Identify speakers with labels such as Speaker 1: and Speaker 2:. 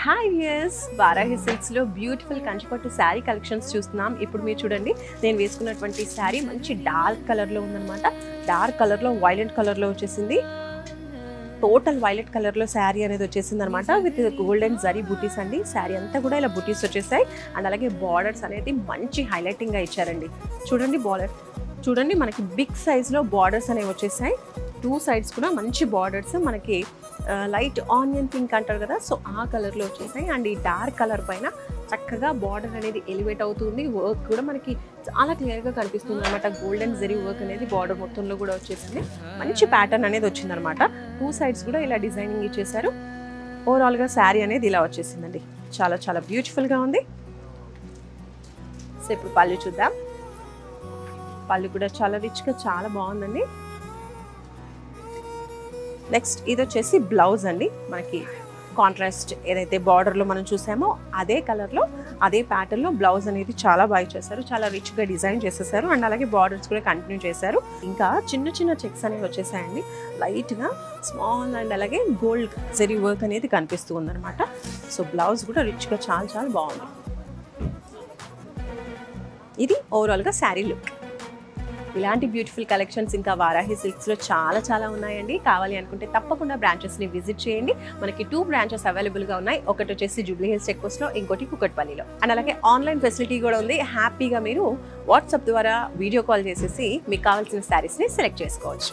Speaker 1: Hi viewers, Varahi silks లో beautiful కంచిపట్టు sari collections చూస్తున్నాం. ఇప్పుడు మీరు చూడండి, నేను వేసుకున్నటువంటి శారీ మంచి డార్క్ కలర్ లో ఉందన్నమాట. డార్క్ కలర్ లో వైలెట్ కలర్ లో వచ్చేసింది. టోటల్ వైలెట్ కలర్ లో శారీ అనేది వచ్చేసింది అనమాట. విత్ గోల్డెన్ జరీ బూటీస్ అండి. శారీ అంతా కూడా ఇలా బూటీస్ వచ్చేసాయి. అండ్ అలాగే బార్డర్స్ అనేది మంచి హైలైటింగ్ గా ఇచ్చారండి. చూడండి బార్డర్, చూడండి మనకి బిగ్ సైజ్ లో బార్డర్స్ అనేవి వచ్చేసాయి. టూ సైడ్స్ కూడా మంచి బార్డర్స్, మనకి లైట్ ఆనియన్ పింక్ అంటారు కదా, సో ఆ కలర్లో వచ్చేసాయి. అండ్ ఈ డార్క్ కలర్ పైన చక్కగా బార్డర్ అనేది ఎలివేట్ అవుతుంది. వర్క్ కూడా మనకి చాలా క్లియర్గా కనిపిస్తుంది అనమాట. గోల్డెన్ జరీ వర్క్ అనేది బార్డర్ మొత్తంలో కూడా వచ్చేసింది. మంచి ప్యాటర్న్ అనేది వచ్చిందనమాట. టూ సైడ్స్ కూడా ఇలా డిజైనింగ్ ఇచ్చేసారు. ఓవరాల్గా శారీ అనేది ఇలా వచ్చేసిందండి. చాలా చాలా బ్యూటిఫుల్గా ఉంది. సో ఇప్పుడు పళ్ళు చూద్దాం. పళ్ళు కూడా చాలా రిచ్గా చాలా బాగుందండి. నెక్స్ట్ ఇది వచ్చేసి బ్లౌజ్ అండి. మనకి కాంట్రాస్ట్ ఏదైతే బార్డర్లో మనం చూసామో అదే కలర్లో అదే ప్యాటర్న్లో బ్లౌజ్ అనేది చాలా బాగా చేశారు. చాలా రిచ్గా డిజైన్ చేసేసారు. అండ్ అలాగే బార్డర్స్ కూడా కంటిన్యూ చేశారు. ఇంకా చిన్న చిన్న చెక్స్ అనేవి వచ్చేసాయండి. లైట్గా స్మాల్ అండ్ అలాగే గోల్డ్ జరీ వర్క్ అనేది కనిపిస్తూ ఉందన్నమాట. సో బ్లౌజ్ కూడా రిచ్గా చాలా చాలా బాగుంది. ఇది ఓవరాల్గా శారీ లుక్. ఇలాంటి బ్యూటిఫుల్ కలెక్షన్స్ ఇంకా వారాహి సిల్క్స్లో చాలా చాలా ఉన్నాయండి. కావాలి అనుకుంటే తప్పకుండా బ్రాంచెస్ని విజిట్ చేయండి. మనకి 2 బ్రాంచెస్ అవైలబుల్గా ఉన్నాయి. ఒకటి వచ్చేసి జూబ్లీ హిల్స్ చెక్ పోస్ట్లో, ఇంకోటి కుకట్పల్లిలో. అండ్ అలాగే ఆన్లైన్ ఫెసిలిటీ కూడా ఉంది. హ్యాపీగా మీరు వాట్సాప్ ద్వారా వీడియో కాల్ చేసేసి మీకు కావాల్సిన శారీస్ని సెలెక్ట్ చేసుకోవచ్చు.